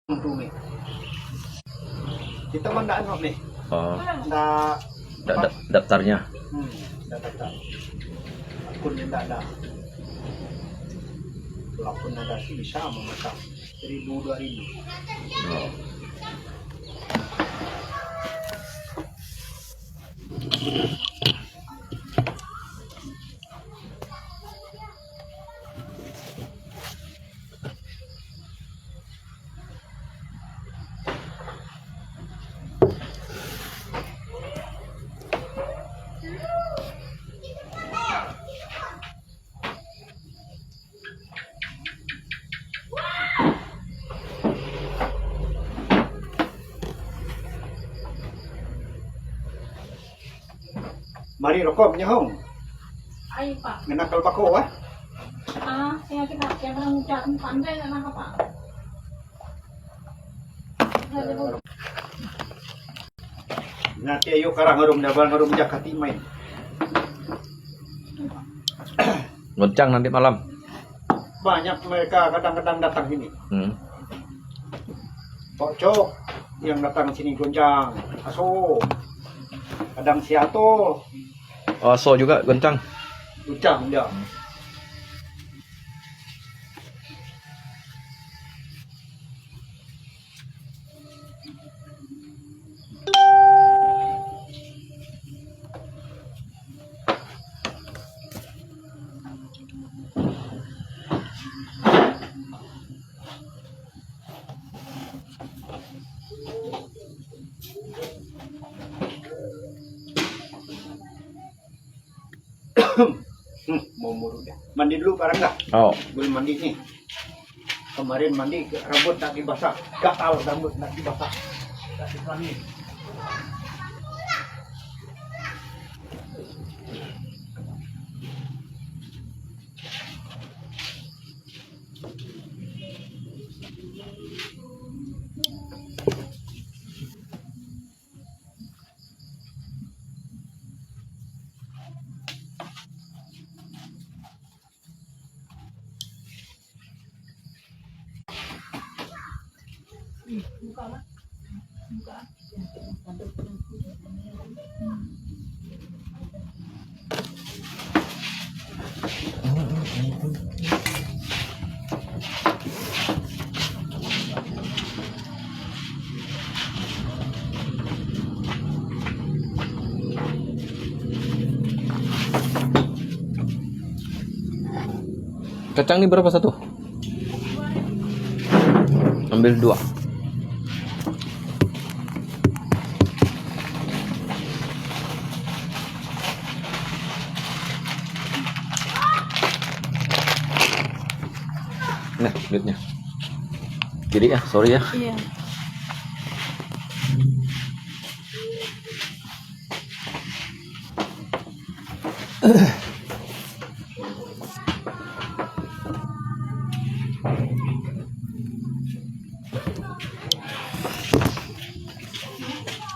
Nih. Kita mah nggak nih. Oh, Nggak daftarnya. Nggak daftar. Akunnya nggak ada. Walaupun ada sih bisa memasang 1.000 2.000. Oh. Mari rokok punya hong. Ay, Pak. Ngenakal pako Kaya kita kaya parang pandai na naka, Pak. Nanti ayo karang ngarum dabal ngarum jakati main. Goncang nanti malam. Banyak mereka kadang-kadang datang sini. Pocok yang datang sini goncang, aso, kadang siato, Oh, so juga goncang. goncang dia. Mau muru dia. Mandi dulu barang nggak? Oh, Belum mandi nih. Kemarin mandi rambut tak dibasah, gatal rambut tak dibasah, tak diselami. Buka lah. Buka. kacang ini berapa satu? Ambil 2. Nah, duitnya. Kiri ya, sorry ya. Iya.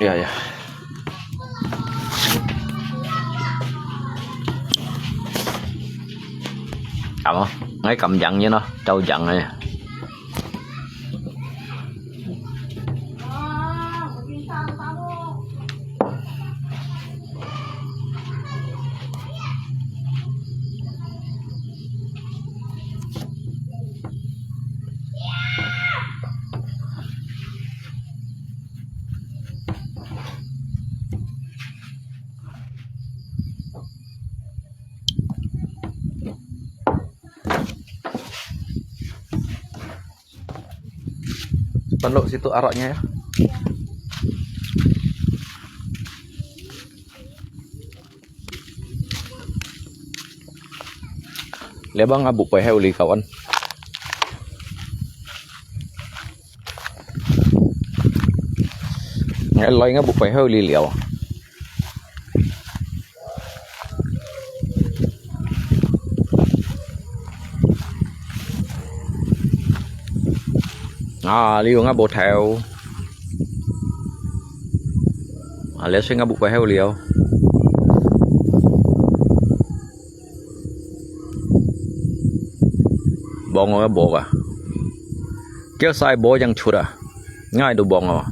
Iya, ya. Cầm không? Ngay cầm dặn với nó, trâu dặn này. Mag-isa ang tao. Penduk situ araknya ya. Lebang ngabuk pa heo li kawan. Ngeloy ngabuk pa heo li liao. Liu nga bộ theo lẽ sẽ nga bục phải heo liều bon nga bộ kéo sai bố chẳng chút à ngay đồ bong à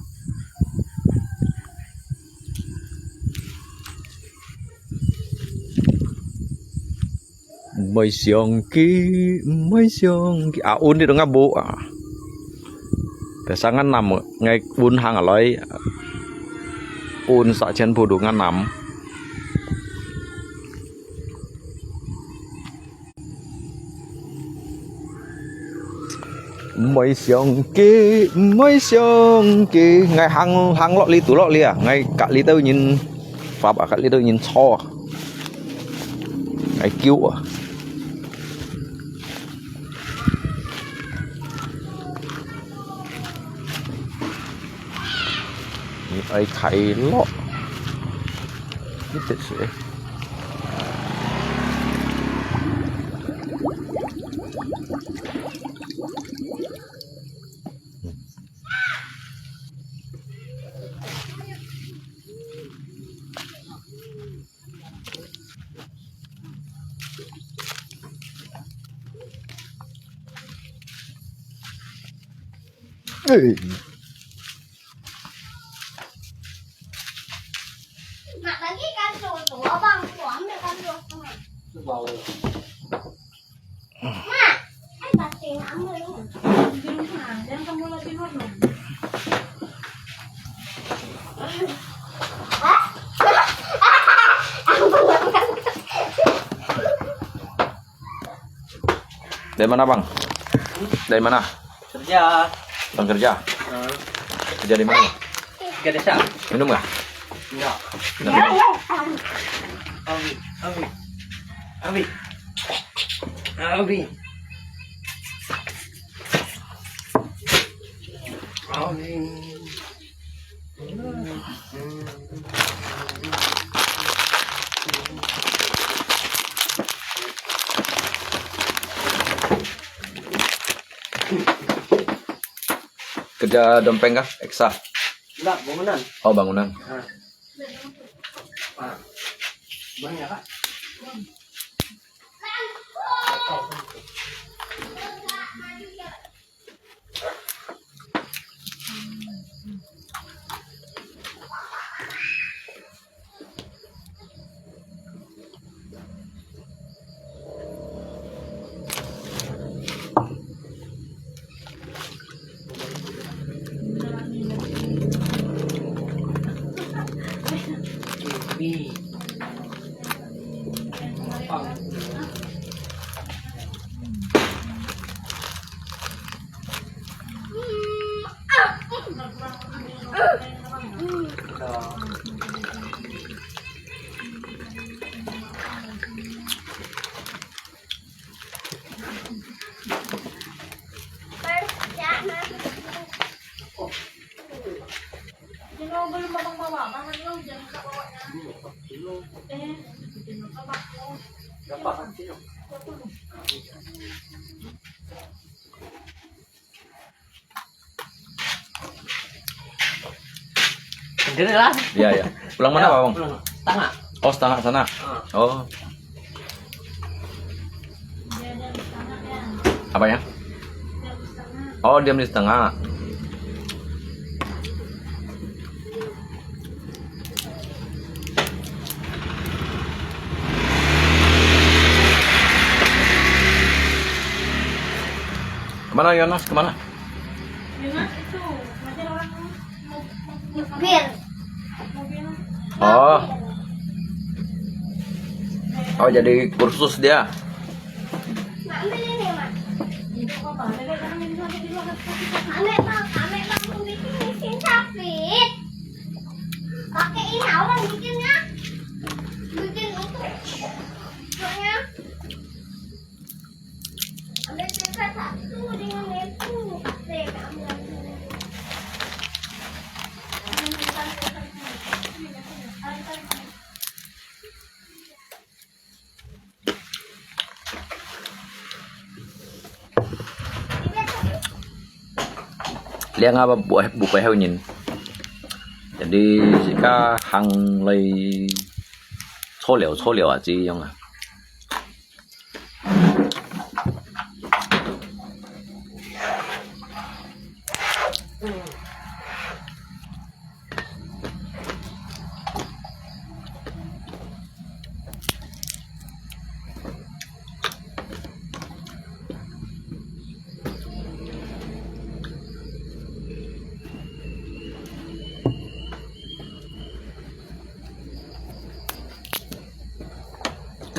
mấy xiong kí à un đi đâu ngáp bố àแต่สังกันนำไงบุญหางอะไรปูนสะเชนผู้ดูงานนำmấy xiong kì ngày hàng lọ li tủ lọ li à ngày cả li tao nhìn pháp à cả li tao nhìn cho ngày cứu à ai thầy lọ biết sẽ Mak lagi kan tuh abang gua ambil kan tuh. Mak, pasti ambil lu. Di rumah, dan kamu lagi nonton. dari mana bang dari mana Kerja. bang kerja kerja di mana Ke desa. minum nggak Enggak. Abi. kerja dompeng kah eksa Enggak, bangunan. oh bangunan Banyak Kak. Ini. Sino belum bawa, mama lu jangan tak bawanya. Bikin apa bak lu? Berapa kan sih? Sendiri lah. iya ya pulang mana bang Setengah. oh setengah sana oh Dia ada di sana ya. apa ya Dia di sana. oh diam di setengah kemana Yonas kemana Yonas itu masih orang Nyupir. mobil. oh oh jadi kursus dia Mak ambil ini, Mak. Itu apa? Lele kan ini sampai di luar. Ambil Mak mau bikin mesin sapit. Pakai ini orang bikinnya. Bikin untuk pokoknya. Ambil sisa satu dengan itu. Deh, ambil. liang apa bukai heo nhìn jadi jika hang lay số liệu à chị không à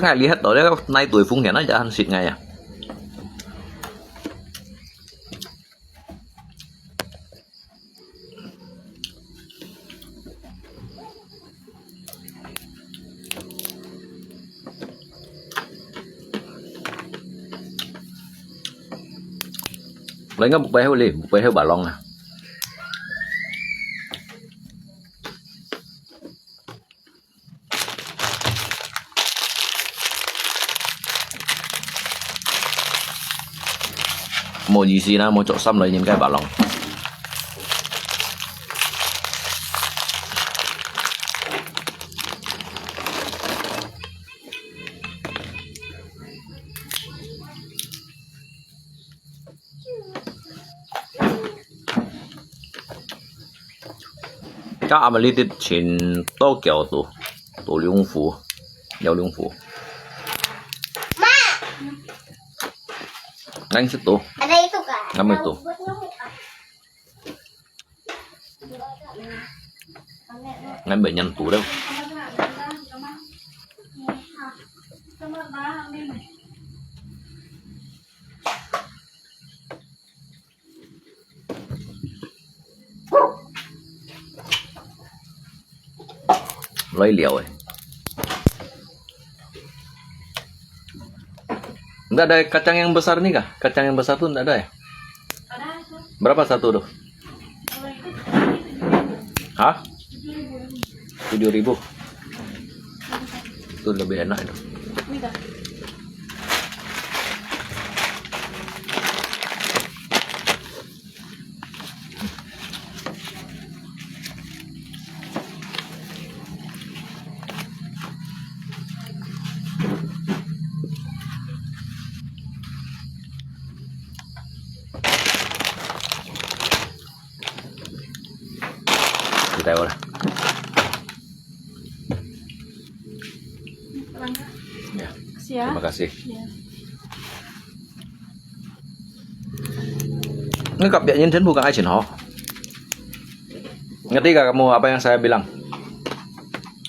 Chắc ngày lý hết rồi đấy, nay tuổi phung hiển nó chả ăn xịt ngày à. Lấy ngắm bục bê heo bà long à. Một gì gì nào một chỗ xăm lấy những cái bà long. Các anh đi trên Tô Kiều tổ Liêu Phủ, Liêu Phủ. Anh sẽ tổ. Ada itu kan? Apa itu? Buat nyamuk. Ngăn bệnh nhân tủ đâu. Lấy liều rồi. Enggak ada kacang yang besar nih kah? Kacang yang besar tuh enggak ada ya? Berapa satu tuh? Hah? 7.000. Itu lebih enak itu. Kita udah. Ya, terima kasih. Ngekap dia nyentuh bukan Aisin Ho. Ngerti gak kamu apa yang saya bilang?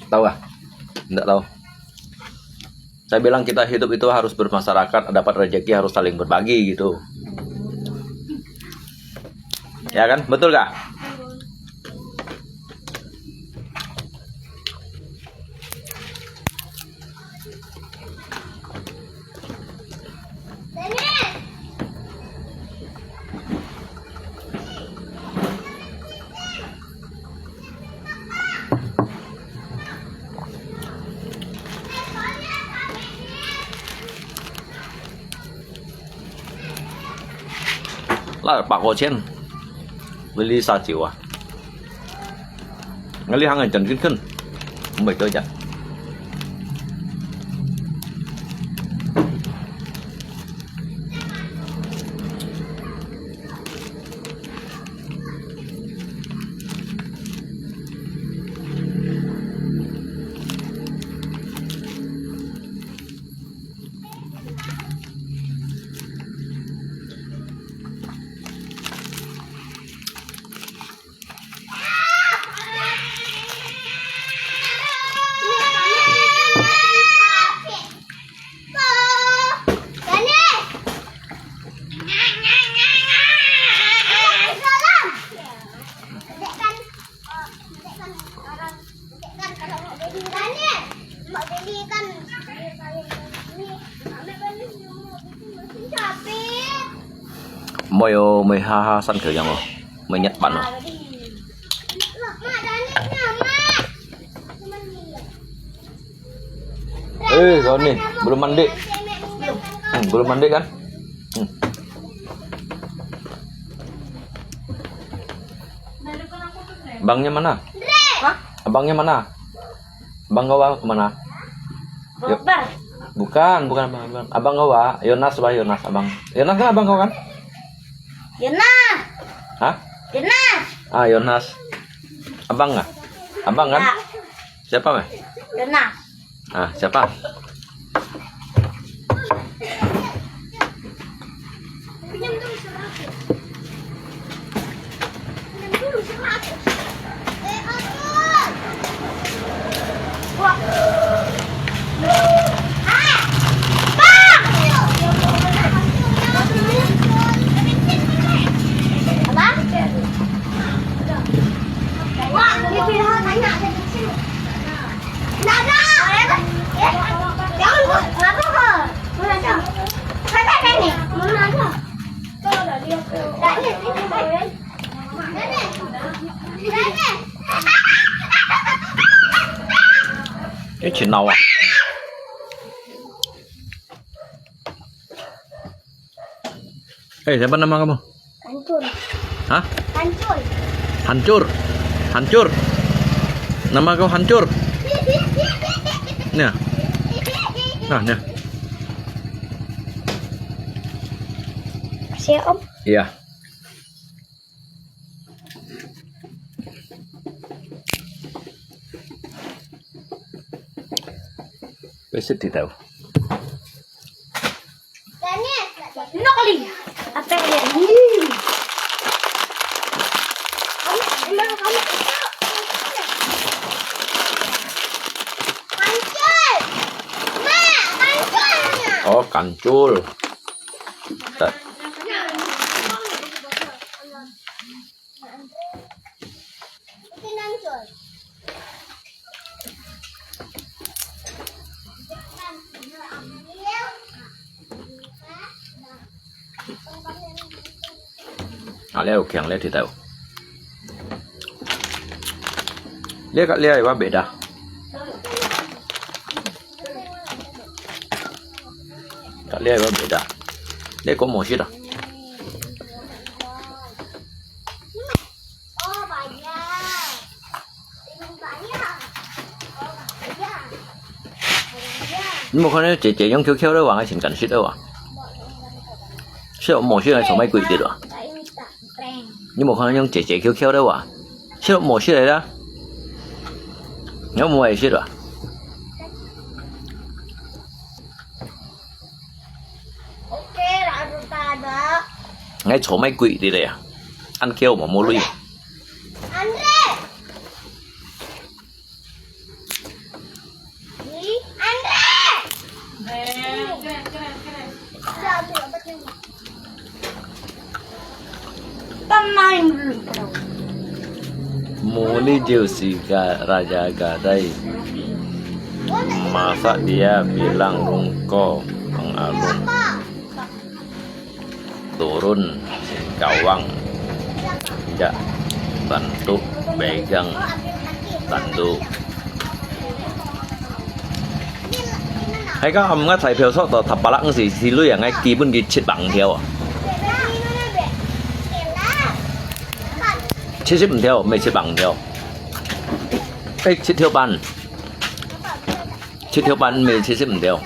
Tahu gak? Enggak tahu. Saya bilang kita hidup itu harus bermasyarakat, dapat rezeki harus saling berbagi gitu. Ya kan? Betul gak? Là bạc hồ trên với ly sao chịu à ngay ly hàng ngày trần kinh khinh không phải chơi chặt mày ha săn thử rằng rồi mày Nhật Bản rồi. Kau nih belum mandi, belum mandi kan? Abangnya mana? Abangnya mana? Abang Gawa kemana? Bukan abang. Abang Gawa, Yonas abang. Yonas kan abang kau kan? Yonas. Hah? Yonas. Ah, Yonas. Abang nggak? Abang kan? Ya. Siapa mah? Yonas. Ah, siapa? Pinjam dulu 100. Pinjam dulu 100. Aduh. Wah. Hai. Cái chuyện nào à? Siapa nama kamu? Hancur. Hah? Hancur. Hancur. Hancur. Nama kau hancur. Nih. Nah, nih. Siap Om. Iya. Besok tidak tahu. Enak kali. Apa ya? Oh, kancul. Tak. Leo kiang leo tidak tahu. Leo kat leo apa beda? Kat leo apa beda? Leo kau mau sih dah? Oh banyak. Banyak.你冇看到姐姐用 QQ 的话，还挺感谢的哇。是我某些人从卖贵的了。你冇看到用姐姐 QQ 的话，是某些来的。你冇也是的。Oke, lalu tada. Ngay chỗ mấy quỷ đi đây à? Ăn kêu mà mua lui. Andre. Andre. Pemain dulu. Muli Jausi Raja Gadai. Masa dia bilang Rungko pengalung turun gawang tidak bantu pegang bantu. Hay các ông thầy phiêu sót tờ thập bà lặng gì thì lui ở ngay kỳ bên kia chết bằng theo à? Chết bằng theo, mày chết bằng theo. Ê, chết theo ban. Chết theo ban mày chết bằng theo.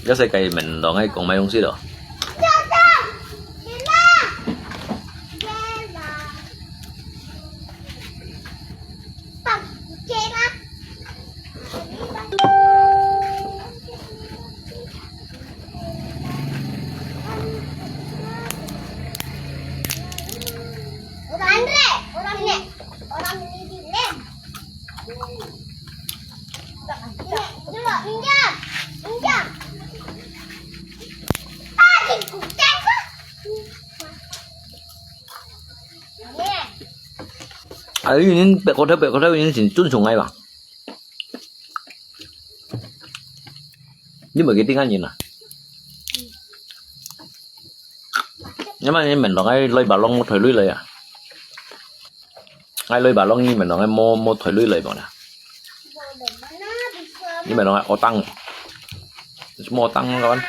Cái世界mình當係講咩東西咯？Orang ini lem. Coba pinjam. Pinjam. Kucing kok. Ở những có thể những chuyện tuân sùng ngay mà. Nhưng mà cái tiếng Anh gì nè. Nhưng mà mình nói ngay lôi bà long một thời lưới lời à. Ngay lôi bà long như mình nói ngay một thời lưới lời bọn nè. Nhưng mà nói ngay ô tăng. Mua tăng các bạn.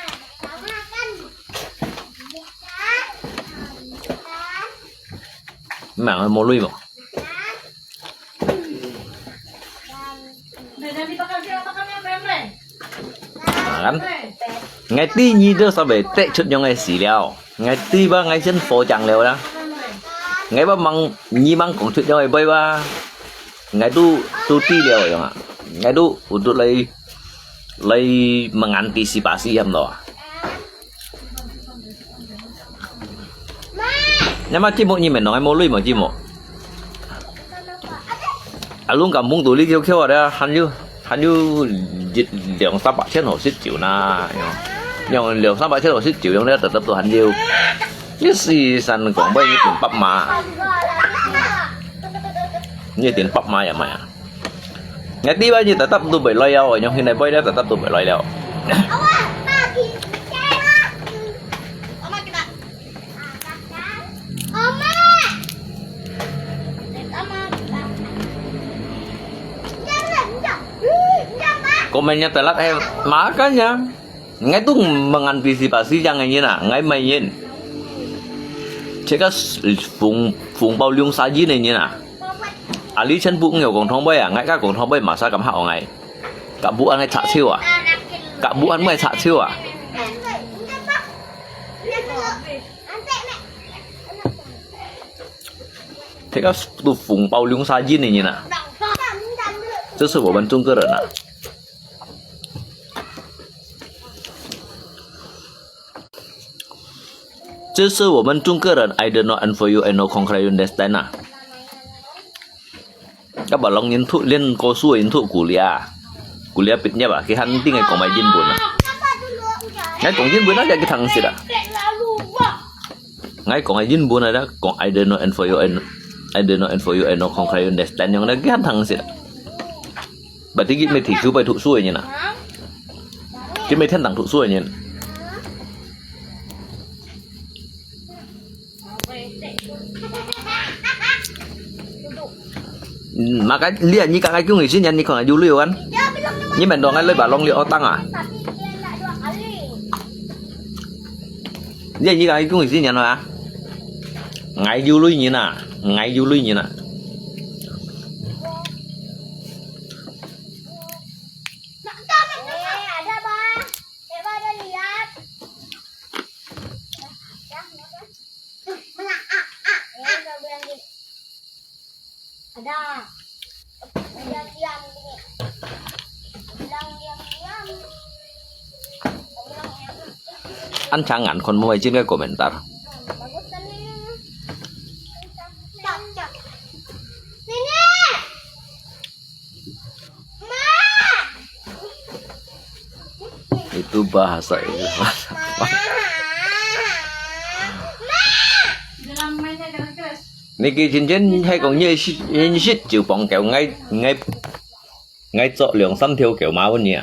Mà mua lưới mà. Kan ngay ti nhi đó sao về tệ chút nhau ngay xỉ leo ngay ti ba ngay chân phố chẳng leo đó ngay ba măng nhi măng cũng chút nhau ngay bay ba ngay tu ti leo rồi ạ ngay tu lấy mengantisipasi em đó nhưng mà chỉ một như mình nói mua lui mà chỉ một luôn kampung tu li kêu kêu ở đây hắn như lượng 300 hồ xích chịu na nhưng lượng 300 hồ xích chịu trong đó tập tập hắn nhiều nhất si săn còn bao nhiêu tiền bắp mà như tiền bắp mà vậy mà ngày tí bao nhiêu tập tập tôi bị lôi đâu rồi nhưng khi này bây giờ tập tập tôi bị lôi đâu Komennya telat makanya ngay tuh mengantisipasi jangan như nào ngay mày nhìn chế các phùng phùng bao lương sa gì này như nào Ali chân bụng nhiều còn thông bay ngay các còn thông bay mà sao cảm hảo ngay cả bụng ăn ngay chả siêu cả bụng ăn mày chả siêu thế các tu phùng bao lương sa gì này như nào 这是我们中国人啊。这是我们中国人 I do not and for you I know concrete understand à. Các bạn long nhìn thụ lên cô xuôi nhìn thụ kuliah bịt nhá bà cái hắn tiếng ngày còn mày dinh buồn à. Ngay còn dinh buồn đó cái thằng gì đó. Ngay còn mày dinh buồn này đó còn I do not and for you I do not and for you I know concrete understand yang đó cái hắn thằng gì đó. Berarti kita mesti cuba thụ xuôi như nào. Kita mesti thằng thụ xuôi như. Mà cái liền như cái người sinh nhân như còn là du liều anh. Nhưng mình đoàn anh lấy bà long liệu tăng à? Vậy như cái người sinh nhân à? Ngày du liều như nào? Ngày du liều như nào? Anh chẳng ngắn còn mày trên cái komentar. Itu bahasa itu. Niki cincin hay còn như shit chịu bỏng kẹo ngay chỗ lượng xăm theo kiểu máu nhỉ.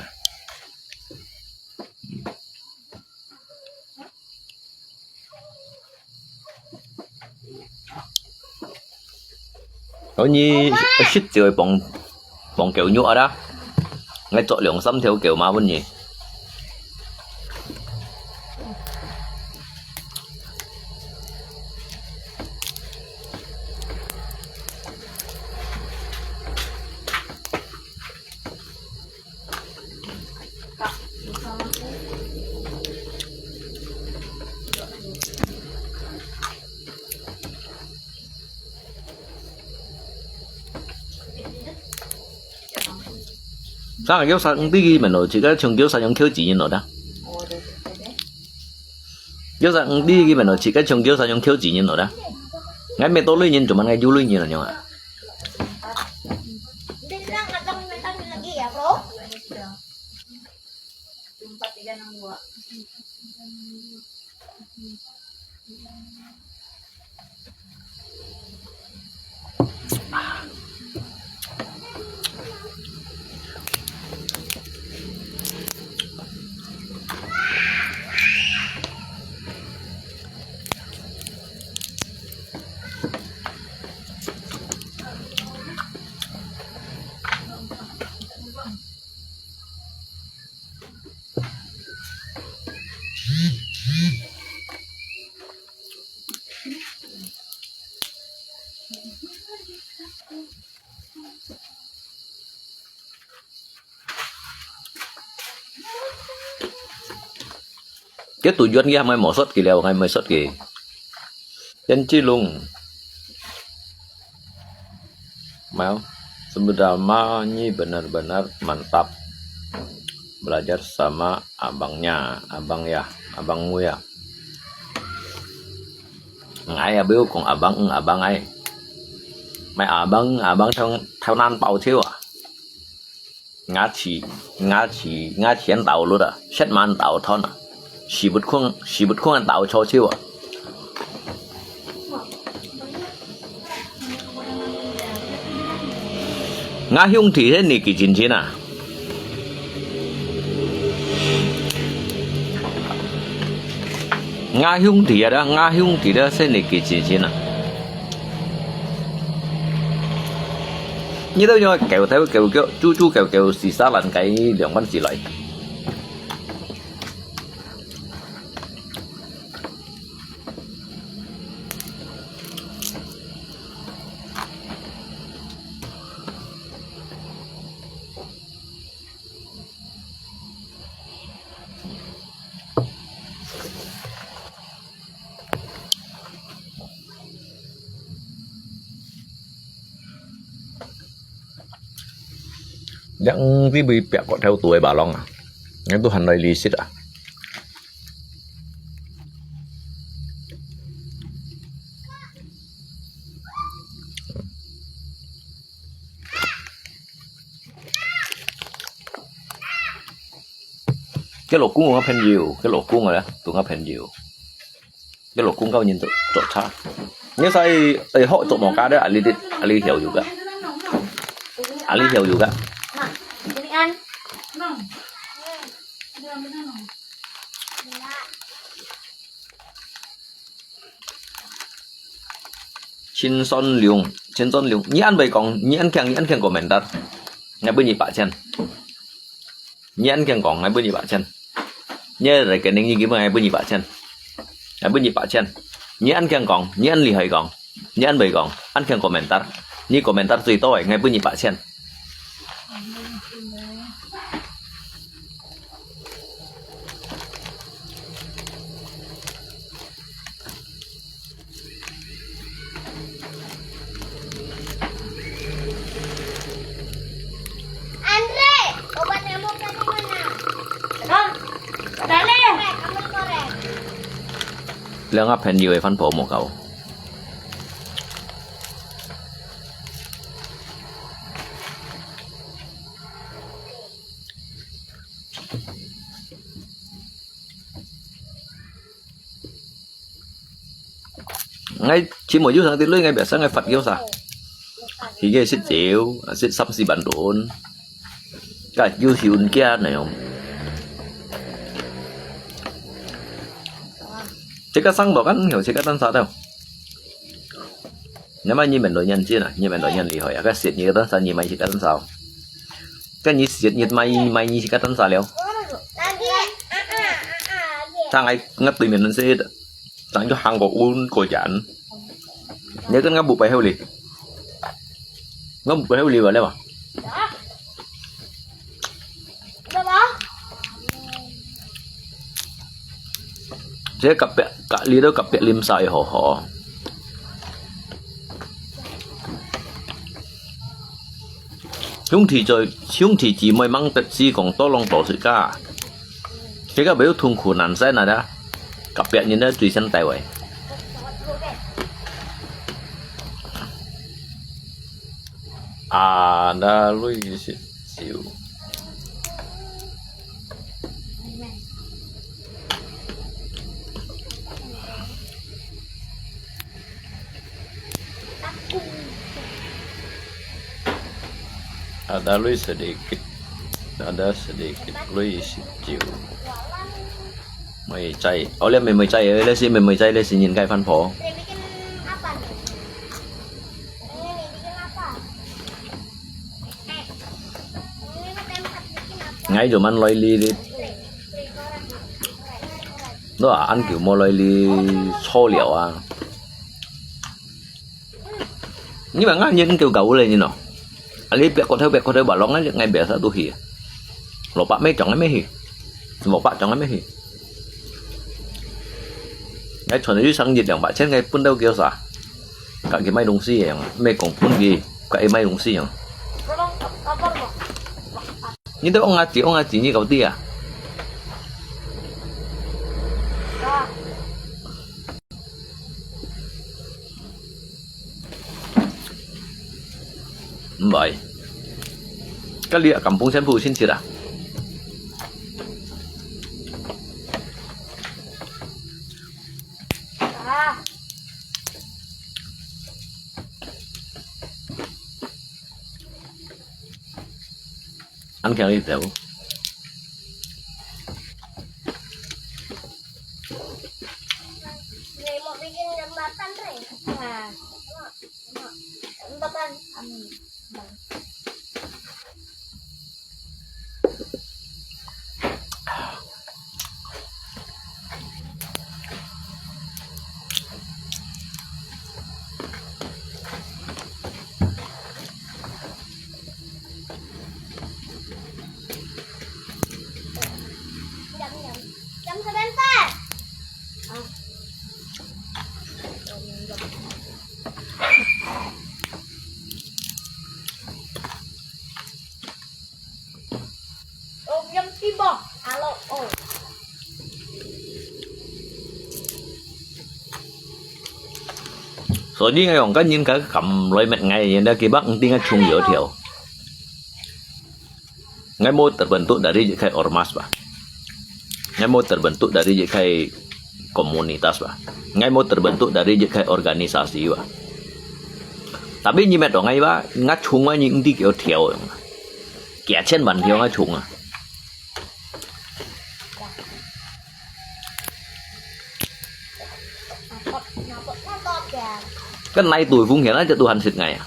Có như shit chịu bỏng kẹo nhựa đó. Ngay chỗ lượng xăm theo kiểu máu nhỉ. Sao cái sao cũng đi mình nói chỉ cái trường kiểu sao những kiểu chỉ như nó đó. Kiểu sao cũng đi mình nói chỉ cái trường kiểu sao những kiểu chỉ như nó đó. Ngay mẹ tôi lấy nhìn chúng mình ngay du lấy nhìn là nhau à. Cái tujuan dia mai mosot ki leo ngai mai sot ki. Dan cilung. Mau sebenarnya Nyi benar-benar mantap belajar sama abangnya, abangmu ya. Ngai biểu cùng abang ấy. Mày abang theo nan bao thiếu à? Ngã chỉ ăn tàu luôn à? Xét man tàu thon à? Chỉ bút khuôn ăn tàu cho chiêu à? Ngã hung thì thế này kỳ chín à? Ngã hung thì đó thế này kỳ chín à? như đâu nhưng kéo theo kéo chú kéo xì xa lần cái lượng văn xì lại yang tí bị bẹt có theo tuổi bà Long à yang tu hành này lý xích à cái lỗ cung của nó nhiều cái lỗ cung rồi đó tụi nó nhiều cái lỗ cung cao nhìn tụi chỗ xa nhưng sao ấy họ tụi mỏ cá đó Ali hiểu juga Ali hiểu juga Jadi kan? Nong. Ada yang benar nong. Chin Son Leung nhĩ ăn bày còn nhĩ ăn kèng của mình đặt ngay bên nhị bạ chân nhĩ ăn kèng còn ngay bên nhị bạ chân nhớ rồi cái này như cái ngay bên nhị bạ chân ngay bên nhị bạ chân nhĩ ăn kèng còn nhĩ ăn lì hơi còn nhĩ ăn bày còn ăn kèng của mình đặt nhĩ của mình đặt tùy tôi ngay bên nhị bạ chân Andre, obat nyamuk tadi mana? Nong. Dale. Kamu korek. 兩個朋友嘅分佈冇夠。ngay chỉ một chút sáng tiếng lưới ngay bẻ sáng ngay Phật kêu sao thì cái xích chịu xích xăm xì bản đồn cái yêu xì un kia này không chỉ có xăng bỏ cắn hiểu chỉ có tan sao đâu nếu mà như mình đội nhân chứ này như mình đội nhân thì hỏi cái xịt như cái tan như mày chỉ có tan sao cái như xịt như mày như chỉ có tan sao liệu thằng ấy ngắt tùy mình sẽ tặng cho hàng của un của chán nhớ cái ngắt buộc bài heo lì ngắt buộc bài heo lì vào đây mà thế cặp bẹ cả ly đó cặp bẹ lim xài họ chúng thì chỉ mới mang tật gì còn to lòng tổ sự cả thế các béo thùng khổ nạn sẽ là đó cặp bẹ như nó tùy chân tay vậy à đã lui xíu ada lui sedikit lui sedikit mày chay oleh mày chay ơi lấy xin nhìn cái phân phổ ngay rồi ăn lôi ly đi đó à ăn kiểu mua lôi ly xô liệu à nhưng mà ngay những kiểu gấu lên như nào Ali biar kau tahu balong aja ngai biasa tuh hi. Lo pak me chong me hi. Một pak chong me hi. Ngai chuẩn đi sang nhiệt两把钱ngai pun đâu kêu sao? Cả cái mai đồng xi yang, me cũng pun gì, cái mai đồng xi yang. Như thế ông ngaji như cậu tia à? Vậy cái lia kampung sen phụ xin chưa à ăn kẹo đi tiểu Mau bikin jembatan, Re. Nah, jembatan. 所以用cái những cái cầm loại mệt ngày như đó kia bác tiếng cái chung yếu thiểu ngay mau terbentuk dari kayak ormas bah ngay mau terbentuk dari kayak komunitas bah ngay mau terbentuk dari kayak organisasi bah tapi như mẹ đó ngay ba ngắt chung ấy những tí kiểu thiểu kẻ trên bàn thiểu ngắt chung à cái này tuổi phung hiển cho tôi hành xịt ngày à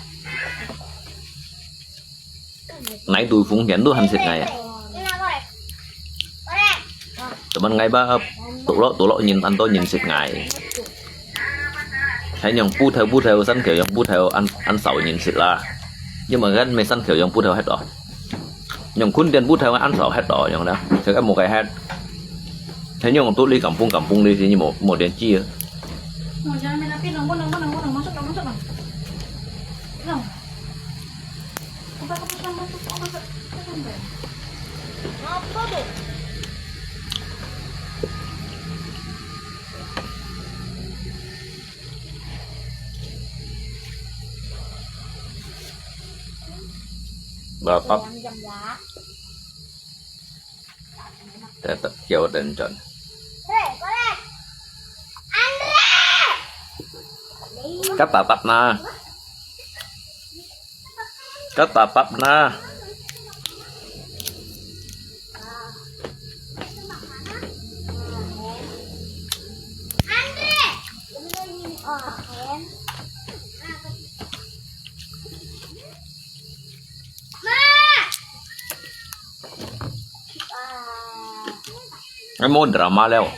này tuổi phung hiển tôi hành xịt ngày à tụi mình ngày ba tụ lộ nhìn anh tôi nhìn xịt ngày thấy nhung pu theo sân kiểu nhung pu theo ăn sầu nhìn xịt là nhưng mà cái mày sân kiểu nhung pu theo hết rồi nhung kun tiền pu theo ăn sầu hết rồi nhung đó sẽ có một cái hết thấy nhung tôi đi cầm pung đi thì như một đèn chia Mau jangan main api dong, masuk dong. Dong. Masuk. Apa tuh? Bapak Jam ya. tetap jauh dan John Boleh. các bà bắp na cái môn drama leo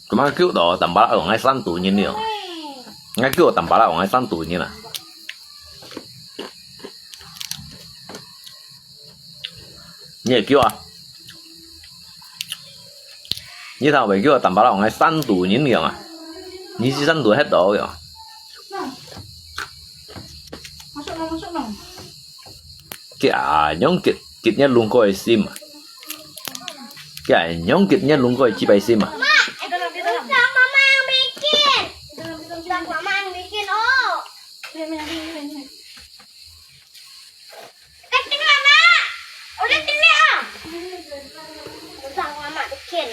cuma kêu đó tầm bala ở ngay san tủ như nhiều ngay kêu tầm bala ở ngay san tủ như là như kêu à như thằng vậy kêu tầm bala ở ngay san tủ như nhiều à như chỉ san tủ hết đó rồi Masuk dong. cái nhóm kịch nhất luôn coi sim à cái nhóm kịch nhất luôn coi chi bài sim à Sang mama yang bikin. Sang mama yang bikin. Oh. Ini. Liatin mama. Udah sini ah. Sang mama bikin.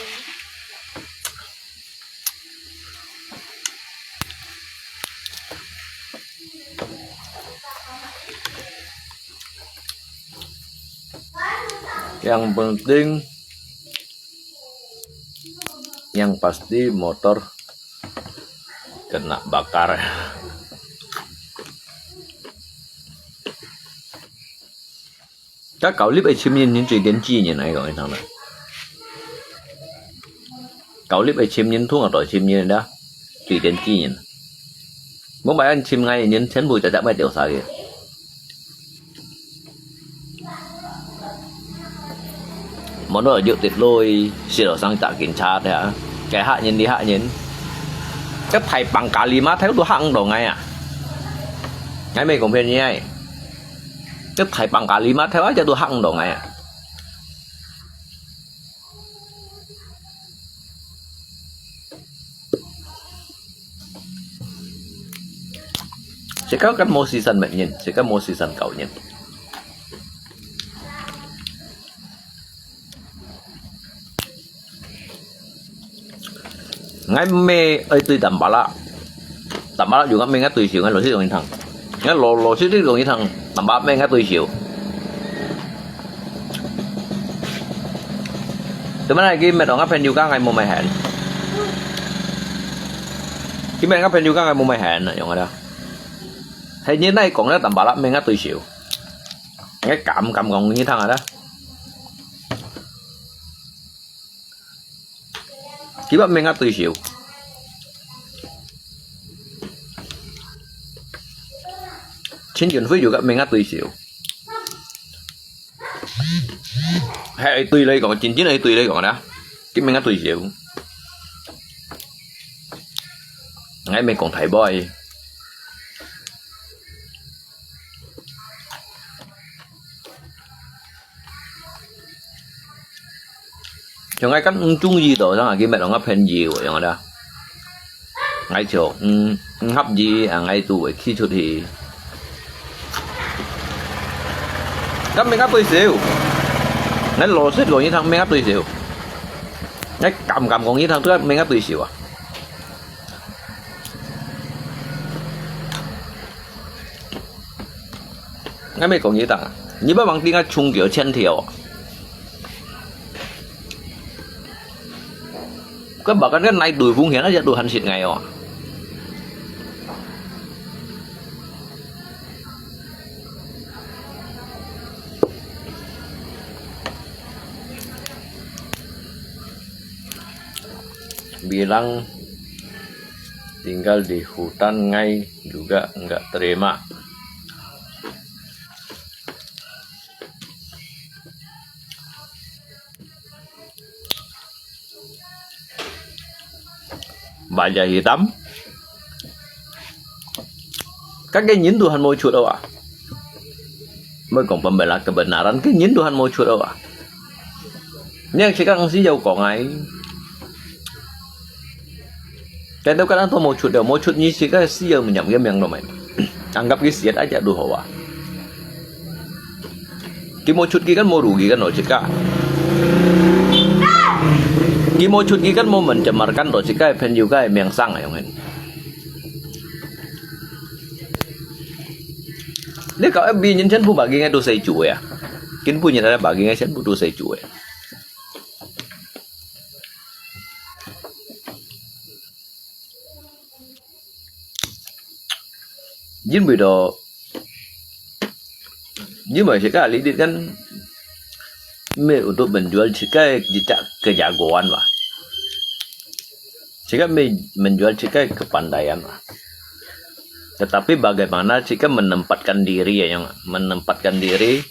yang pasti motor kena bakar. Các cậu clip chim nhìn những chuyện đến chi như này gọi thằng này. Cậu clip chim nhìn thuốc rồi chim như đó. Chuyện đến chi nhìn. Muốn bài anh chim ngay nhìn chén bùi đã bài tiểu sao kìa. Món đồ ở dự tiệt lôi xì đổ sang trả kiểm tra thế hả? Cái hạ nhìn đi hạ nhìn. Cái thầy bằng cả lì má thấy tôi hạng đồ ngay à. Ngay mày cũng biết như này. Cái thầy bằng cả lì má thấy cho tôi hạng đồ ngay à. Sẽ có cái mô season mệnh nhìn. Sẽ có mô season cậu nhìn. Ngay mê ơi tôi tầm bả lạ juga mê ngay tùy xỉu ngay lỗ xích đồng thằng ngay lỗ xích đồng thằng tầm bả mê ngay tùy xỉu từ bên này kia mẹ đó ngáp pen juga ngay mùa mày hẹn cái mẹ ngáp pen juga ngay mùa mày hẹn rồi đó thế như này còn nó tầm bả lạ mê ngay tùy xỉu ngay cầm còn như thằng rồi đó chỉ bắt mình ngắt tùy xỉu trên chuyện ví dụ các mình ngắt tùy xỉu hay tùy đây còn chín này tùy đây còn đó cái mình ngắt tùy xỉu ngay mình còn thấy boy cho ngay cách chung gì đó là cái mẹ nó ngắp hình nhiều rồi đó ngay chiều hấp gì ngay tuổi khi chuột thì gấp mình gấp tôi xíu nó lò xích rồi như thằng mình gấp tôi xíu nó cầm còn như thằng trước mình gấp tôi xíu à ngay mấy còn như thằng như bác bằng tiếng là chung kiểu trên thiểu các bảo cái này đuổi vung hiến nó sẽ đuổi hành xịt ngày à bilang tinggal di hutan ngay juga nggak terima. Baja hitam. Các cái nhìn Tuhan mau chuột đâu ạ? Mới còn pembela kebenaran cái nhìn Tuhan mau chuột đâu ạ? Nhưng sekarang sih jauh kok ngai. Kadang-kadang tuh mau chuột như sih cái sih yang menyam game yang namanya. Anggap cái siat aja dulu hawa. Ki mau chuột kan mau rugi kan loh jika. Ki mau chuột kan mau mencemarkan loh jika pen juga yang sang ya kan. Dia kalau FB nhân chân phu bagi ngay đồ xây chủ ya. Kin phu nhận ra bagi ngay chân phu đồ xây chủ ya. Jin beda. Jin masih kali dia kan untuk menjual jika jejak kejagoan lah. Jika menjual jika kepandaian lah. Tetapi bagaimana jika menempatkan diri ya, yang menempatkan diri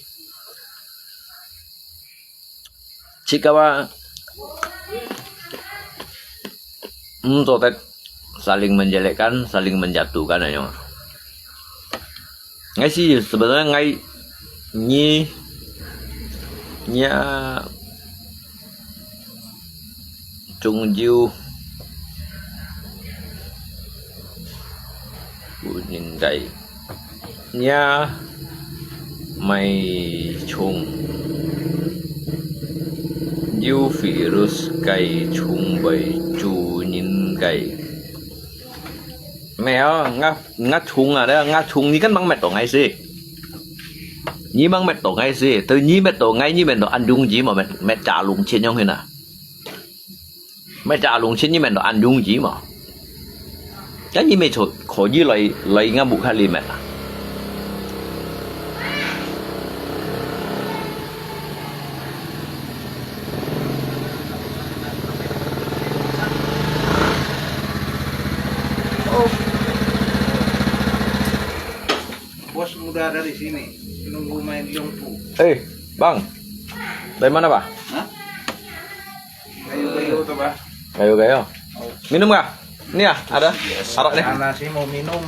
jika untuk saling menjelekkan, saling menjatuhkan ya. Ngay sih sebenarnya ngay nya Trung Diu kuning gai nya Mai Chung Diu virus gai chung bai chu nin gai mèo ngắt chung à đấy ngắt chung như cái băng mệt tổ ngay gì như băng mệt tổ ngay gì từ như mệt tổ ngay như mệt tổ ăn dung gì mà mệt trả lùng trên nhau thế nào mệt trả lùng trên như mệt tổ ăn dung gì mà cái như mệt khó như lấy ngã bụng khai li mệt à Bos muda dari sini nunggu main Yongfu. Bang, dari mana pak? Hah? Kayu-kayu tuh pak. Kayu-kayu. Minum nggak? Ini ya, ada. Arak nih. Rencana sih mau minum.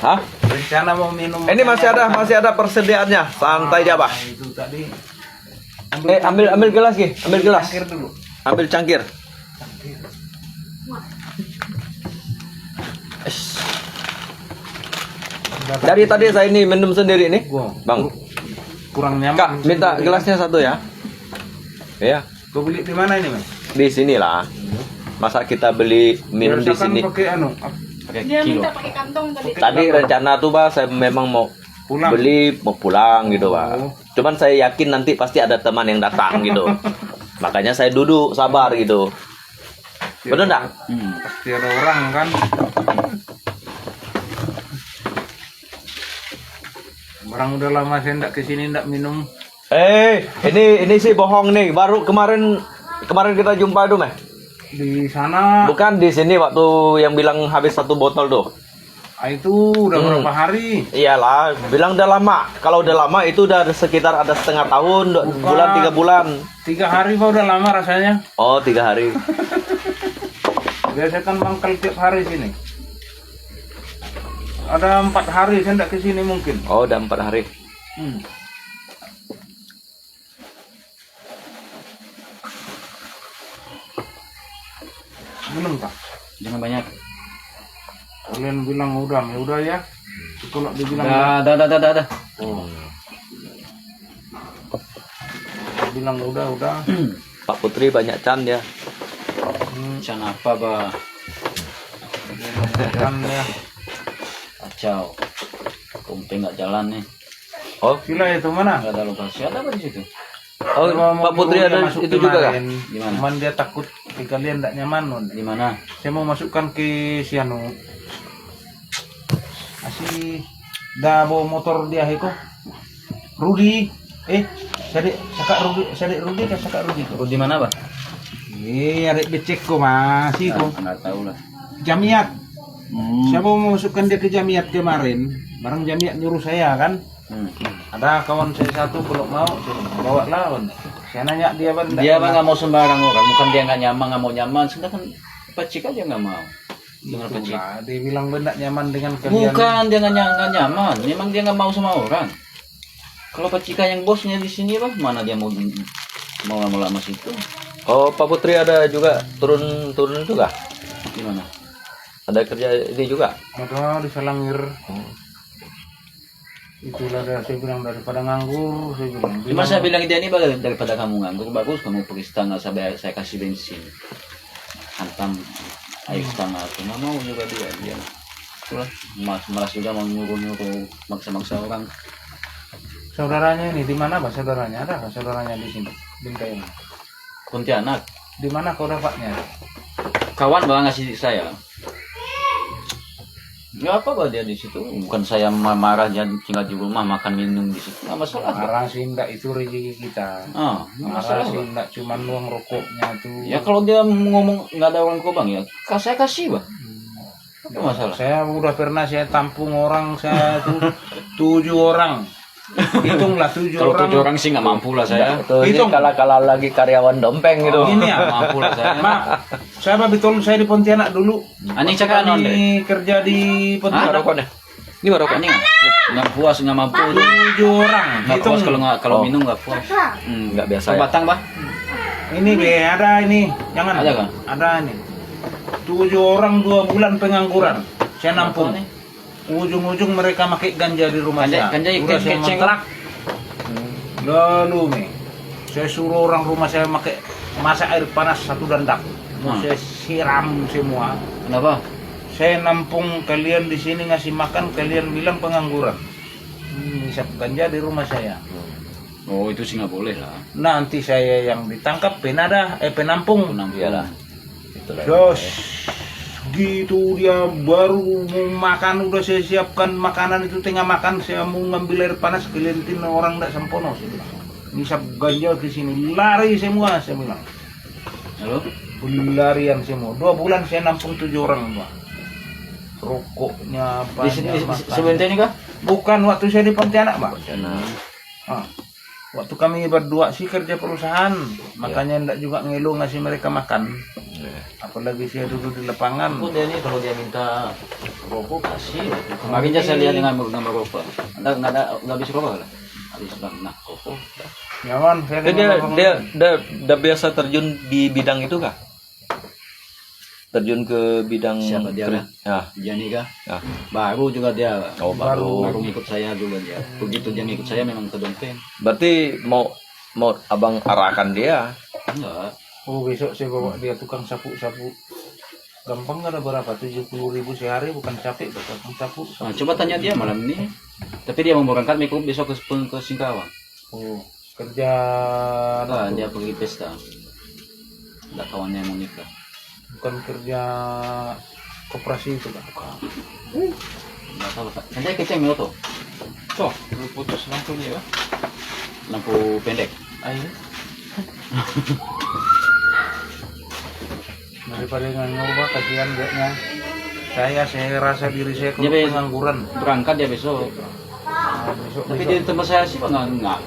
Hah? Rencana mau minum. Ini masih ada persediaannya. Santai aja pak. Nah, itu tadi. Ambil gelas Ki, ambil gelas. Cangkir dulu. Ambil cangkir. Dari tadi saya ini minum sendiri nih, Bang. Kurang nyaman. Kak, minta gelasnya satu ya. Iya. Kau beli di mana ini, Mas? Di sini lah. Masa kita beli minum di Biasakan sini? pakai Pakai Dia kilo. minta pakai kantong tadi. Tadi rencana tuh Pak, saya memang mau Pulang. beli mau pulang gitu Pak. Oh. Cuman saya yakin nanti pasti ada teman yang datang gitu. Makanya saya duduk sabar gitu. Bener enggak? Pasti ada orang kan. Orang udah lama saya enggak kesini enggak minum. Ini sih bohong nih. Baru kemarin kita jumpa tuh, Meh. Di sana. Bukan di sini waktu yang bilang habis satu botol tuh. Itu udah berapa hari? Iyalah, bilang udah lama. Kalau udah lama itu udah sekitar ada setengah tahun, 2 bulan, 3 bulan. 3 hari Pak udah lama rasanya. Oh, 3 hari. Biasa kan mangkal tiap hari sini. Ada 4 hari saya enggak kesini mungkin. Oh, udah 4 hari. Minum Pak. Jangan banyak. Kalian bilang udah, ya udah ya. Kalau dibilang Dah. oh. Bilang udah. Pak Putri banyak can ya. Can apa, Bah? Jangan ya. Kacau. Kumping nggak jalan nih. Oh, Sila itu mana? Nggak ada lokasi. Ada apa di situ? oh Pak Putri ada Masuk itu juga kah? kemarin. Gimana? Cuman dia takut di kalian tidak nyaman. Non. Di mana? Saya mau masukkan ke Siano. Asih dah bawa motor dia heko. Rudi. Sadik Rudi kan sakak Rudi ko. Di mana, Bah? Adik becek ko masih ko. Nggak tahu lah. Jamiat. Saya mau masukkan dia ke Jamiat kemarin. Barang Jamiat nyuruh saya kan. Ada kawan saya satu kalau mau bawa lawan. Saya nanya dia bang. Dia mah nggak mau sembarang orang. Bukan dia nggak mau nyaman. Sedangkan Pacik aja nggak mau. Dengan Pacik. Dia bilang benda nyaman dengan kalian. Bukan dia nggak nyaman. Memang dia nggak mau sama orang. Kalau Pacika yang bosnya di sini, Bah, mana dia mau lama-lama situ? Oh, Pak Putri ada juga turun itu kah? Gimana? Ada kerja ini juga. Ada di Salangir. Itulah saya bilang daripada nganggur, saya bilang. Cuma saya bilang dia ini daripada kamu nganggur, bagus kamu pergi setengah sampai saya kasih bensin. Hantam air setengah, cuma mau juga dia. Itulah, malas juga mau nyuruh maksa-maksa orang. Saudaranya ini di mana, Pak? Saudaranya ada nggak saudaranya di sini? Bingkai ini. Pontianak. Di mana kau dapatnya? Kawan Bah ngasih saya. Nggak apa-apa dia di situ. Bukan saya marah dia tinggal di rumah makan minum di situ. Nggak masalah. Marah sih enggak, itu rezeki kita. Nggak Marah masalah. sih enggak, cuma uang rokoknya tuh. Ya kalau dia ngomong nggak ada orang kobang ya, saya kasih, Bah. Apa masalah? Saya udah pernah saya tampung orang saya tuh 7 orang. Hitunglah 7 Kalau orang. 7 orang sih nggak mampu lah saya. Itu ini Hitung. kala lagi karyawan dompeng gitu. Ini ya, Mampu lah saya. Mak, saya betul saya di Pontianak dulu. Anjing cakap non deh. Ini kerja di Pontianak. Rokok deh. Ini baru rokok. Anjing nggak puas nggak mampu. 7 orang. Nggak Hitung. puas kalau Oh. minum nggak puas. Nggak biasa ya. Batang, Bah. Ini be, ada ini. Jangan. Ada kah? Ada ini. 7 orang 2 bulan pengangguran. Saya nampung. Apa nih? Ujung-ujung mereka pakai ganja di rumah Ganja- saya. ganja Udah saya keceng. kontrak. Lalu nih, saya suruh orang rumah saya pakai masak air panas 1 dandak. Mau saya siram semua. Kenapa? Saya nampung kalian di sini ngasih makan, kalian bilang pengangguran. Isap ganja di rumah saya. Oh itu sih nggak boleh lah. Nanti saya yang ditangkap penampung. Iyalah. Itulah. Terus gitu dia baru mau makan, udah saya siapkan makanan itu, tengah makan saya mau ngambil air panas, kelintin orang tidak sempono. Nisap ganja ke sini, lari semua saya bilang. Halo? Larian semua. 2 bulan saya nampung 7 orang, Pak. Rokoknya apa? Di sini sebentar ini kah? Bukan, waktu saya di Pontianak, Pak. Nah, Ah. Waktu kami berdua sih kerja perusahaan, makanya enggak juga ngeluh ngasih mereka makan. Apalagi saya duduk di lapangan. Pun dia ini kalau dia minta rokok kasih. Kemarin aja saya lihat dengan rokok. Nggak bisa rokok lah. Habis nah rokok. Nyaman, saya dia biasa terjun di bidang itu kah? Terjun ke bidang Siapa dia kah? Ya. Jani kah? Ya. Baru juga dia. Oh, baru. Baru ngikut saya juga dia. Begitu dia ngikut saya memang ke dompet. Berarti mau abang arahkan dia. Enggak. Oh, besok saya bawa dia tukang sapu-sapu. Gampang nggak ada berapa? 70.000 sehari, bukan capek tukang sapu. Nah, coba tanya dia malam ini. Tapi dia mau berangkat besok ke Singkawang. Oh, kerja Nah, dia pergi pesta. Ada kawannya yang mau nikah. bukan kerja koperasi itu kan? Nggak tahu Pak. Nanti keceng ya tuh. Tuh, putus lampunya ya. Lampu pendek. Ayo. Daripada nyoba kasihan dia. Saya rasa diri saya kalau Dia pengangguran. berangkat dia besok. Nah, besok, Tapi di tempat saya sih enggak.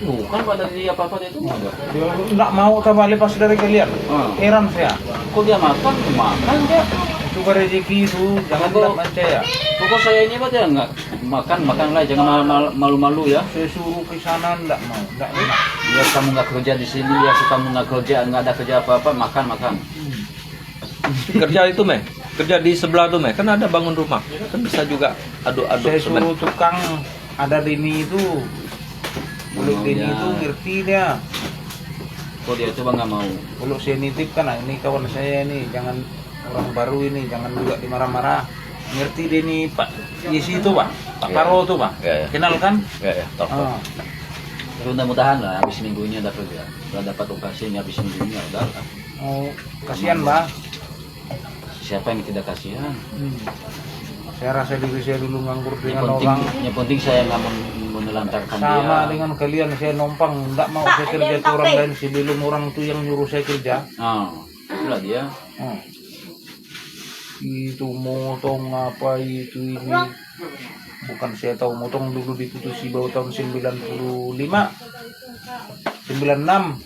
Bukan pada di apa-apa dia itu enggak ada. dia nggak mau tambah lepas dari kalian. Heran saya. Kok dia makan dia. Coba rezeki itu jangan Pokok- tidak percaya. Pokok saya ini Pak dia enggak makan lah, jangan malu-malu ya. Saya suruh ke sana enggak mau, enggak enak. Biar kamu nggak kerja di sini, biar kamu nggak kerja, nggak ada kerja apa-apa, makan. Kerja itu meh. kerja di sebelah tuh, Meh. Kan ada bangun rumah. Kan bisa juga aduk-aduk Saya semen. suruh tukang ada Deni itu. Kalau Mau Deni dia. itu ngerti dia. Kok dia coba nggak mau? Kalau saya nitip kan, nah, ini kawan saya ini, jangan orang baru ini, jangan juga dimarah-marah. Ngerti Deni Pak Yesi itu Pak, Pak Iya. Paro tuh Pak. Iya, iya. Kenal kan? Ya, tahu. Ah. Tapi mudah-mudahan lah habis minggunya dapat ya. Kalau dapat okasinya habis minggunya udah lah. Oh, kasihan Pak. Siapa yang tidak kasihan? Saya rasa diri saya dulu nganggur Yang dengan penting, orang. yang penting saya nggak menelantarkan Sama dia. dengan kalian, saya numpang, enggak mau saya kerja ke orang lain sebelum orang itu yang nyuruh saya kerja. Itulah dia. Itu motong apa itu ini. Bukan saya tahu motong dulu diputusi baru tahun 95, 96.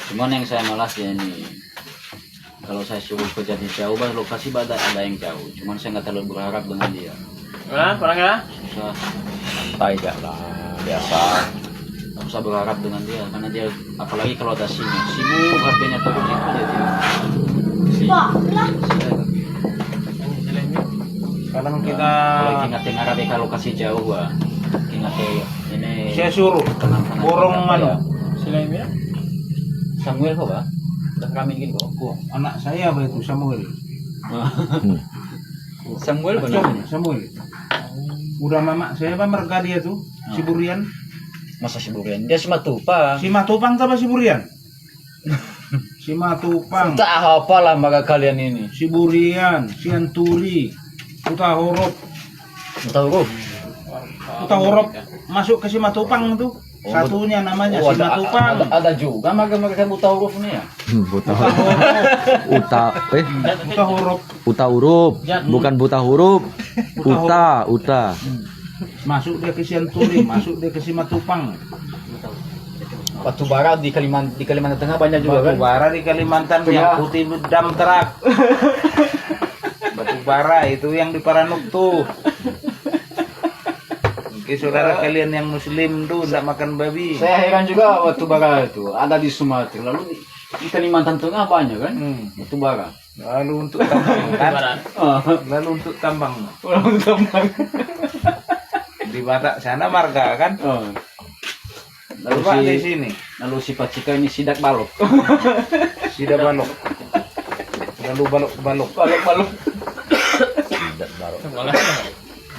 Cuman yang saya malas ya ini. Kalau saya suruh kerja di jauh, lokasi ada yang jauh. Cuman saya nggak terlalu berharap dengan dia. Susah. Tai aja lah. Biasa. Nggak usah berharap dengan dia karena dia apalagi kalau ada SIM, sibuk HP-nya terus itu dia. Kadang kita Kalau ingat dengar ada lokasi jauh, Wah. Ingat ini. saya suruh borong anu. Samuel kok, Pak? Udah kami gini kok. Oh, anak saya apa itu Samuel. Samuel benar. Samuel. Udah mama saya apa mereka dia tuh si Burian. Masa Siburian? Dia Simatupang. Si Matupang apa si Burian? Si Matupang, Tak apa lah maka kalian ini. si Burian, si Anturi, Kuta Huruf. Tahu kok? Kuta Huruf masuk ke si Matupang tuh. Satunya namanya si Matupang. Ada juga mereka buta huruf nih ya. Buta Kuta Huruf Uta huruf, bukan buta huruf. Uta. masuk dia ke si Anturi, masuk dia ke si Matupang. Batu bara di Kalimantan Tengah banyak juga Batu kan? bara di Kalimantan Ya. yang putih dam terak. Batu bara itu yang di Paranuk tuh. Oke, saudara kalian yang muslim tuh tidak makan babi. Saya heran juga batu bara itu ada di Sumatera, lalu di Kalimantan Tengah banyak kan? Batu bara. Lalu untuk tambang kan? Lalu untuk tambang. Orang tambang. Di Batak sana marga kan? Lalu Coba di si sini. lalu si Pacika ini sidak balok. Sida balok. Lalu balok ke balok. Balok.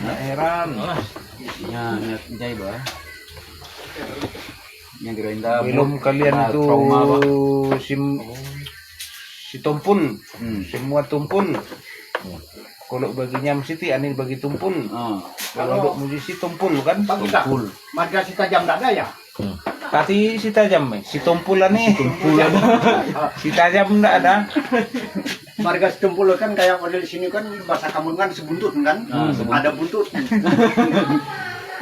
Nah, heran. Isinya minyak jai bah. Yang gerinda. Belum kalian itu trauma bah. si tumpul. Semua Semua tumpul. Kalau bagi Nyam Siti, aneh bagi tumpul. Kalau untuk musisi tumpul kan? Tumpul. Marga si tajam tak ada ya? Tapi si tajam, si tumpulan nih. Si tajam enggak ada. Marga si tumpul kan kayak model di sini kan bahasa kamu kan sebuntut kan? Sebuntut. Ada buntut.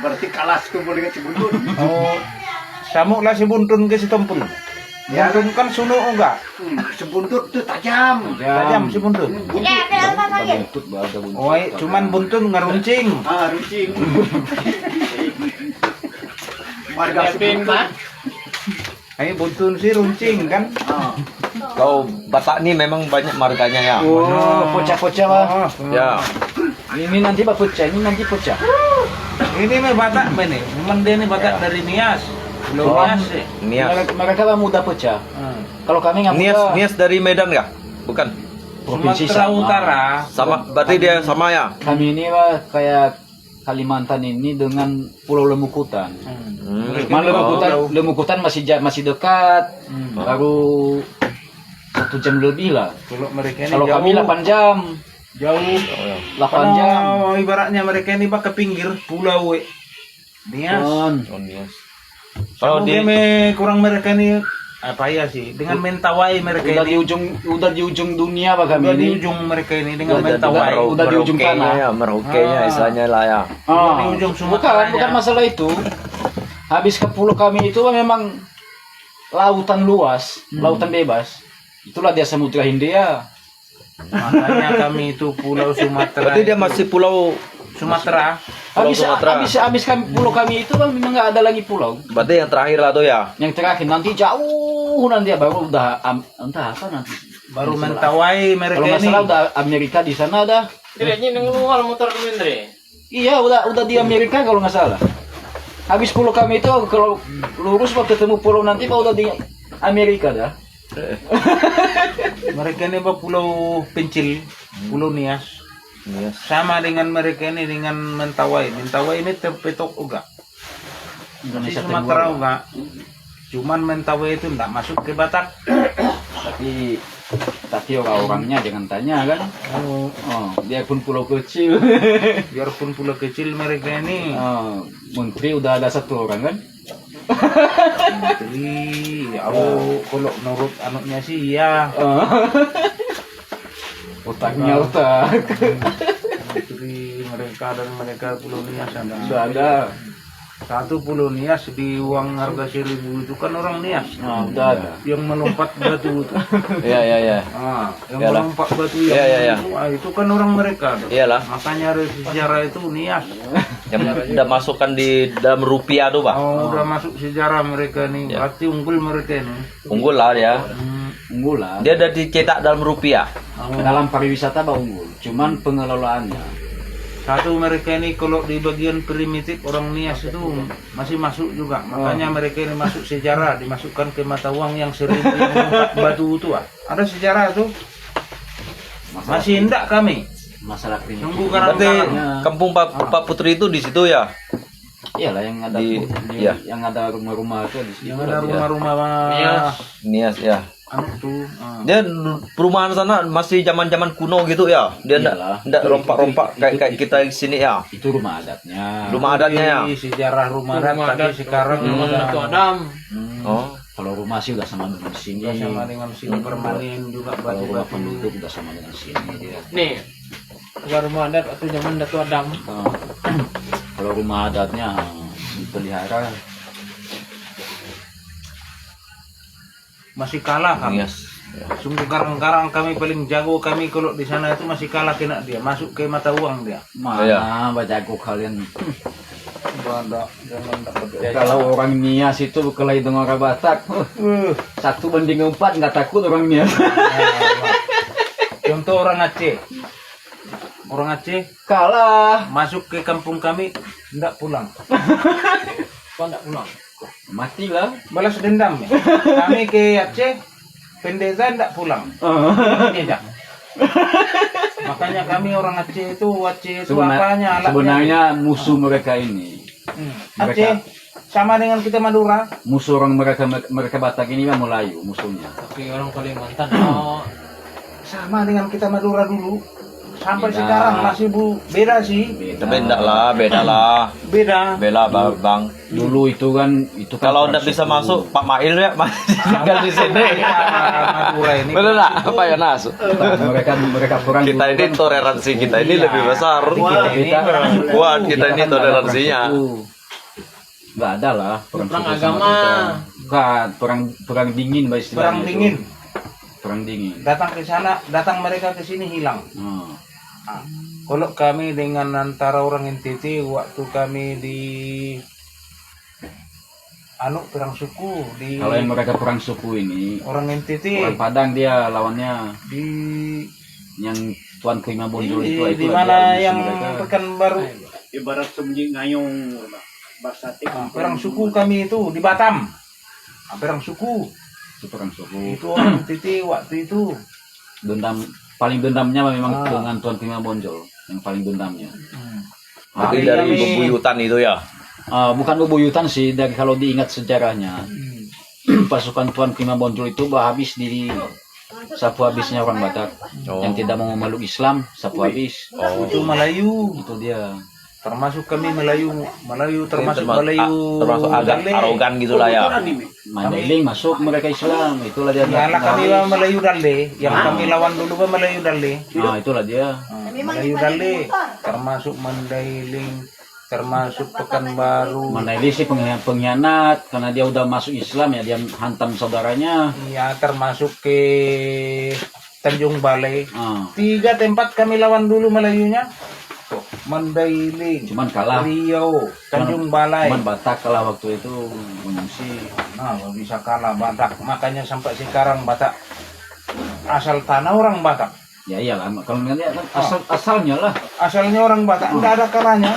Berarti kalah tumpul dengan si buntut. Oh, samuk lah si buntun ke si tumpul. Buntun kan sunu enggak? Sebuntut itu tajam. Tajam si buntun. ada apa lagi? Buntut bah, ada buntut. Oh, cuman buntun ngaruncing. Runcing. Marga si buntut. Ayo buntun si runcing kan? Kalau Batak nih memang banyak marganya ya. Oh, pocah-pocah bah. Ya. Ini nanti pak pecah, ini nanti pecah. Ini mah Batak mah nih. Memang dia nih Batak dari Nias. Belum Oh, Nias sih. Nias. Mereka mah mudah pecah. Kalau kami nggak mudah. Nias dari Medan kah? Bukan. Provinsi Sumatera sama. Utara. Sama berarti dia sama ya? Kami ini mah kayak Kalimantan ini dengan Pulau Lemukutan. Cuma Lemukutan masih dekat. Baru 1 jam lebih lah. Kalau mereka ini Kalau jauh. kami 8 jam. Jauh. 8 jam. Kalau ibaratnya mereka ini pak ke pinggir pulau we. Nias. Kon. Oh, Nias. Kalau Kalau dia di kurang mereka ini apa ya sih? Dengan mentawai mereka Udah ini. udah di ujung dunia pak kami Udah di ini. ujung mereka ini dengan udah mentawai. udah di ujung Merauke-nya tanah. ya, Merauke-nya istilahnya lah ya. Udah di ujung Sumateranya. Bukan masalah itu. Habis ke pulau kami itu memang lautan luas, lautan bebas. Itulah dia Samudra Hindia. Makanya kami itu pulau Sumatera. Berarti dia itu. masih pulau. Sumatera. Pulau Sumatera. Habis pulau kami itu kan memang nggak ada lagi pulau. Berarti yang terakhir lah tuh ya. Yang terakhir nanti jauh nanti baru udah entah apa nanti Baru Mentawai mereka Kalau nggak ini. salah udah Amerika di sana dah. Tidaknya nengluar motor Mendri. Iya, udah di Amerika kalau nggak salah. Habis pulau kami itu kalau lurus waktu ketemu pulau nanti pak udah di Amerika dah. Mereka ini apa pulau Pencil, Pulau Nias. Sama dengan mereka ini dengan Mentawai. Mentawai ini terpetok juga. Di Indonesia Sumatera Timur. juga. Cuman Mentawai itu enggak masuk ke Batak. Tapi orang-orangnya jangan tanya kan. Oh, dia pun pulau kecil. Biarpun pulau kecil mereka ini. Oh, menteri udah ada satu orang kan. Jadi, kalau menurut anaknya sih iya. Otaknya otak. Menteri mereka dan mereka Pulau Nias ada. Udah ada. Satu Pulau Nias di uang harga 1.000 itu kan orang Nias. Nah, udah ada. Yang melompat batu itu. Iya. Yang Iyalah. melompat batu yang Iya. itu kan orang mereka. Iyalah. Makanya ada sejarah itu Nias. Yang udah masukkan di dalam rupiah tuh, Pak. Udah masuk sejarah mereka nih. Ya. Berarti unggul mereka ini. Unggul lah dia. Unggul lah. Dia udah dicetak dalam rupiah. Dalam pariwisata bah unggul. Cuman pengelolaannya. Satu mereka ini kalau di bagian primitif orang Nias itu masih masuk juga. Makanya mereka ini masuk sejarah, dimasukkan ke mata uang yang 1.000 yang melompat batu itu. Ada sejarah tuh. Masih hendak kami. Masalah klinik. Nunggu Berarti karang-karang. kampung Pak Putri itu di situ ya? Iyalah yang ada iya. yang ada rumah-rumah itu di situ. Yang ada rumah-rumah Nias ya. anu tuh. Dia perumahan sana masih zaman-zaman kuno gitu ya. Dia Iyalah. enggak rompak-rompak kayak kita di sini ya. Itu rumah adatnya. Rumah adatnya ya. Di sejarah rumah adat tapi sekarang Datu Adam. Oh. Kalau rumah sih udah sama dengan sini. juga sama dengan sini permanen juga Kalau rumah batu-batu. penduduk udah sama dengan sini dia. Nih. Bukan rumah adat atau zaman Datu Adam. Oh. Kalau rumah adatnya dipelihara Masih kalah kami. Nias. Sungguh karang-karang kami paling jago kami kalau di sana itu masih kalah kena dia masuk ke mata uang dia. mana Iya. bajago kalian. Banda jangan dapat. Kalau orang Nias itu kelahi dengan orang Batak. 1:4 nggak takut orang Nias. Contoh orang Aceh. Orang Aceh Kalah. masuk ke kampung kami tidak pulang. Kok enggak pulang? Matilah. Balas dendam ya. Kami ke Aceh pendeta tidak pulang. Tidak. Makanya kami orang Aceh itu apanya alatnya. Sebenarnya musuh mereka ini. Aceh sama dengan kita Madura. Musuh orang mereka Batak ini kan Melayu musuhnya. Tapi orang Kalimantan. Oh. Sama dengan kita Madura dulu. Sampai Beda. sekarang masih beda sih. Beda lah. Beda. Bela Bang. Dulu itu kan Kalau perang enggak bisa suku. masuk Pak Mail ya masih tinggal di sini. Madura ini. Benar enggak? Apa ya Nas? mereka perang Kita dulu ini kan. toleransi kita ini Iya. lebih besar. Kita- Kuat kita ini kan nggak ada toleransinya. perang suku. Nggak ada lah Perang suku sama agama. kita. Bukan perang dingin bah istilahnya Perang itu. dingin. Perang dingin. Datang ke sana, datang mereka ke sini hilang. Hmm. Nah, kalau kami dengan antara orang NTT waktu kami di perang suku di Kalau yang mereka perang suku ini orang NTT orang Padang dia lawannya di yang Tuan Prima Bonjol itu di lah mana dia yang musuh mereka. Pekanbaru. Ibarat sembunyi ngayong basatik. Perang suku kami itu di Batam. Perang suku Itu perang suku. itu orang NTT waktu itu. Paling dendamnya memang dengan Tuan Prima Bonjol yang paling dendamnya. Tapi Tapi dari kami- bebuyutan itu ya. Bukan bebuyutan sih, dari kalau diingat sejarahnya pasukan Tuan Prima Bonjol itu habis di sapu habisnya orang Batak yang tidak mau memeluk Islam, sapu habis. Itu Melayu. Itu dia. Termasuk kami Melayu termasuk Termasuk- Melayu termasuk agak Dale. arogan gitulah ya. Mandailing masuk mereka Islam, itulah dia. Yalah kami mah Melayu Dale, yang kami lawan dulu mah Melayu Dale. Itulah dia. Melayu Dale, termasuk Mandailing, termasuk Pekanbaru. Mandailing sih pengkhianat karena dia udah masuk Islam ya dia hantam saudaranya. Ya termasuk ke Tanjung Balai. Ah, 3 tempat kami lawan dulu Melayunya. Tuh, Mandailing, cuman kalah. Riau, Tanjung Balai. Cuman Batak kalah waktu itu mengungsi. Nah, nggak bisa kalah Batak. Makanya sampai sekarang Batak asal tanah orang Batak. Ya iyalah, kalau nanti kan asalnya lah. Asalnya orang Batak, enggak ada kalanya.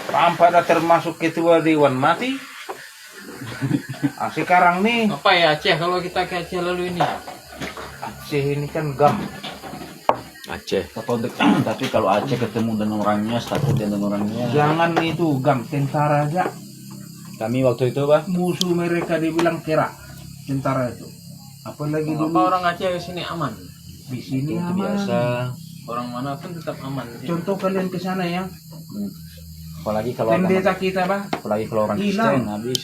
Pak Ampada termasuk ketua Dewan mati. Sekarang nih Apa ya Aceh kalau kita ke Aceh lalu ini? Aceh ini kan gam. Aceh. Atau dekat, tapi kalau Aceh ketemu dengan orangnya, takut dengan orangnya. Jangan itu gam tentara aja. Kami waktu itu bah, Musuh mereka dibilang kera tentara itu. Apalagi Apa dulu orang Aceh ke sini aman? di sini itu aman. biasa. Orang mana pun tetap aman di sini. Contoh kalian ke sana ya. Apalagi kalau Pendeta kita bah, apalagi kalau orang hilang. Kristen habis.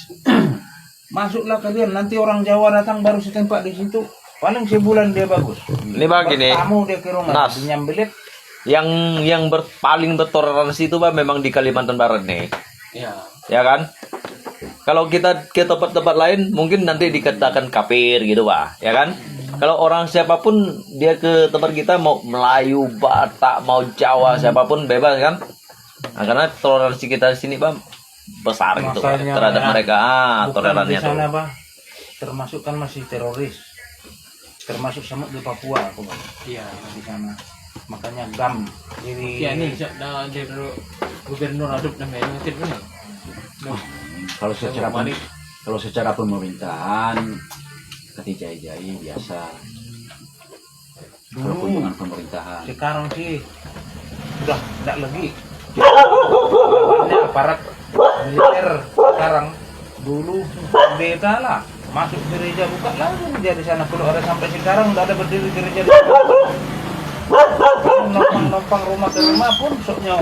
Masuklah kalian, nanti orang Jawa datang baru setempat di situ. Paling sebulan dia bagus. Ini begini. Bertamu dia ke rumah, Nas. nyambelit. Yang paling bertoleransi itu Pak memang di Kalimantan Barat nih. Ya. Ya kan? Kalau kita ke tempat-tempat lain mungkin nanti dikatakan kafir gitu Pak, ya kan? Kalau orang siapapun dia ke tempat kita mau Melayu, Batak, mau Jawa siapapun bebas kan? Nah, karena toleransi kita di sini Pak besar gitu Pak, Makanya, terhadap mereka Bukan tolerannya di tuh. sana bah, termasuk kan masih teroris. Termasuk sama di Papua aku bah, Iya. di sana. Makanya gam. Jadi Ya ini dah dia gubernur aduk namanya ngerti ini. Kalau secara Mari. kalau secara pemerintahan ketijai-jai biasa. Kalau dulu kunjungan pemerintahan. sekarang sih udah tidak lagi. Banyak aparat militer sekarang. Dulu beda lah. Masuk gereja buka langsung dia di sana. Kalau ada sampai sekarang udah ada berdiri gereja di sana. Numpang rumah ke rumah pun soknya.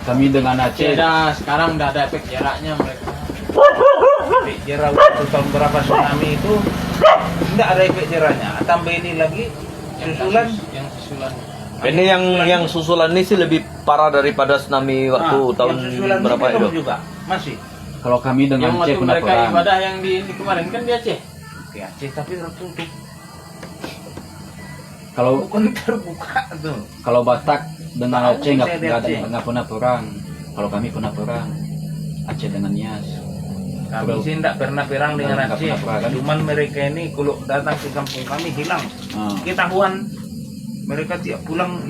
Kami dengan Aceh Dah sekarang dah ada efek jaraknya mereka. Efek jerah waktu tahun berapa tsunami itu tidak ada efek jerahnya. Tambah ini lagi susulan. Yang susulan. Ini yang susulan ini sih lebih parah daripada tsunami waktu tahun yang susulan berapa ini itu. juga masih. kalau kami Yang dengan Aceh waktu pernah mereka perang. ibadah yang di kemarin kan di Aceh. Di Aceh tapi tertutup. Kalau Bukan terbuka tuh. kalau Batak dengan Tahu Aceh saya di Aceh. nggak pernah perang. Kalau kami pernah perang. Aceh dengan Nias. Kami sih tidak pernah perang dengan Nggak Aceh. pernah perang. Cuman mereka ini kalau datang ke kampung kami hilang. Ah. Ketahuan mereka tiap pulang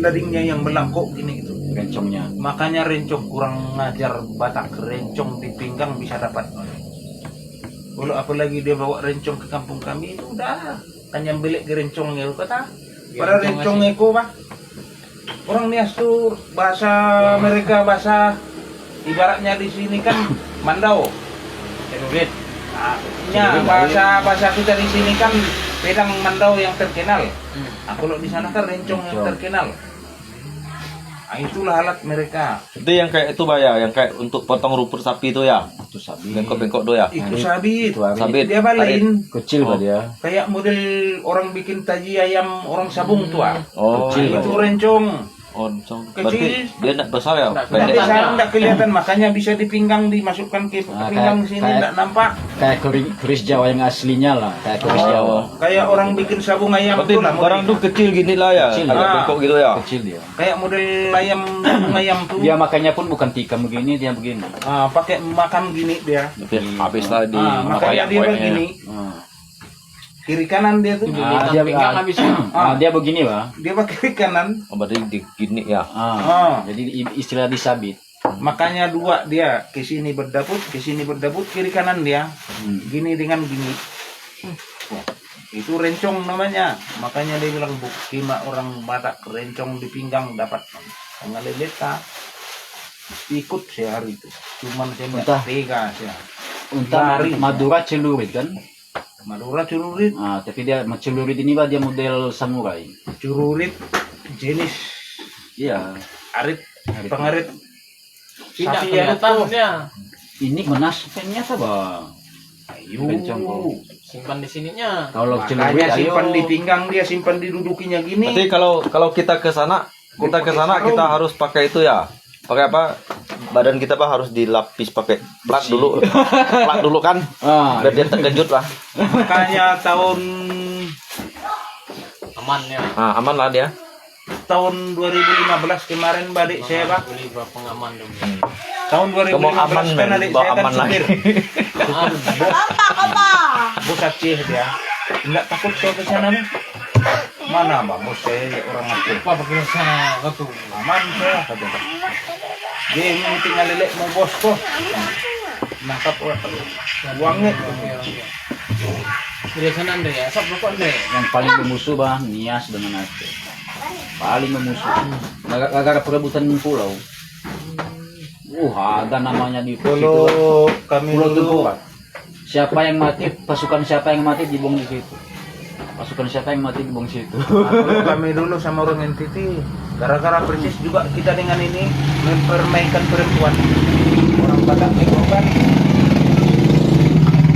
ladingnya yang melangkok gini gitu. Rencongnya. Makanya rencong kurang ngajar Batak, rencong di pinggang bisa dapat. Kalau apalagi dia bawa rencong ke kampung kami itu udah hanya belik ke rencongnya kata. Pada rencong eko bah. Orang Nias tuh bahasa mereka bahasa ibaratnya di sini kan Mandau. Terorit. Ya bahasa kita di sini kan pedang Mandau yang terkenal. Nah, kalau di sana kan rencong yang terkenal. Nah, itulah alat mereka. Itu yang kayak itu Pak ya, yang kayak untuk potong rumput sapi itu ya. Itu sabi. Bengkok-bengkok tuh ya. Itu sabit. Itu arit. Sabit. Dia balain Kecil Pak dia. kayak model orang bikin taji ayam orang sabung tua. Oh, Kecil, Nah, itu rencong. oh, Kecil. berarti dia enggak besar ya, Nggak pendek. Tapi Pendek. saya tidak kelihatan, makanya bisa dipinggang dimasukkan ke Nah, pinggang kayak- sini kayak- tidak nampak. Kayak keris Jawa yang aslinya lah. Kayak keris Jawa. Kayak orang bikin sabung ayam Berarti itu lah. barang model. tuh kecil gini lah ya, Kecil. agak Ah. bengkok gitu ya. Kecil dia. Kayak model ayam sabung ayam tuh. Dia makannya pun bukan tikam begini, dia begini. Pakai makan gini dia. Tapi habis tadi Makanya dia begini. Ah. Kiri kanan dia tuh. Dia pinggang habis ya. dia begini Pak. Dia pakai kiri kanan. Oh, berarti di gini ya. Jadi istilah disabit. Makanya dua dia ke sini berdabut, kiri kanan dia. Gini dengan gini. Itu rencong namanya. Makanya dia bilang bukima orang Batak rencong di pinggang dapat. Pengaleleta ikut sehari itu. Cuman saya Entah. tidak tega saya. Untuk Lari. Madura celurit kan. Madura cururit, Tapi dia celurit ini Pak dia model samurai. cururit jenis Iya. arit, pengarit. Tidak Sapi ya kelihatan itu. dia. Ini menas ternyata Bang. Ayo. Rencong kok. Simpan di sininya. Kalau celurit Makanya ayo. simpan di pinggang dia, simpan di dudukinya gini. Berarti kalau kita ke sana, kita harus pakai itu ya. Pakai apa? Badan kita Pak harus dilapis pakai plat dulu. Plat dulu kan. Biar dia terkejut lah. Makanya tahun Aman ya. Aman lah dia. 2015 kemarin adik saya Pak. Beli bawa pengaman dong. Tahun Kamu aman 2015 kan men, adik bawa saya kan aman lagi. supir. Bos Aceh dia. Enggak takut kau ke sana nih? Mana bang? Bos saya orang aku. Apa pakai sana batu? Aman saya kata. Dia mau tinggal lelek mau bos kok. Nangkap uangnya. Dari sana Andre ya, sok rokok Andre. Yang paling bermusuh bang, Nias dengan Aceh. Paling bermusuh. Gara-gara perebutan pulau. Ada namanya di Kalau situ. kami Pulau dulu Tempuran. Siapa yang mati, pasukan siapa yang mati dibuang di situ. Pasukan siapa yang mati dibuang di situ. Kalau kami dulu sama orang NTT, gara-gara persis juga kita dengan ini mempermainkan perempuan. Orang Batak kan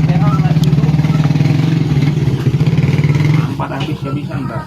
memang nanti itu empat habis bisa enggak?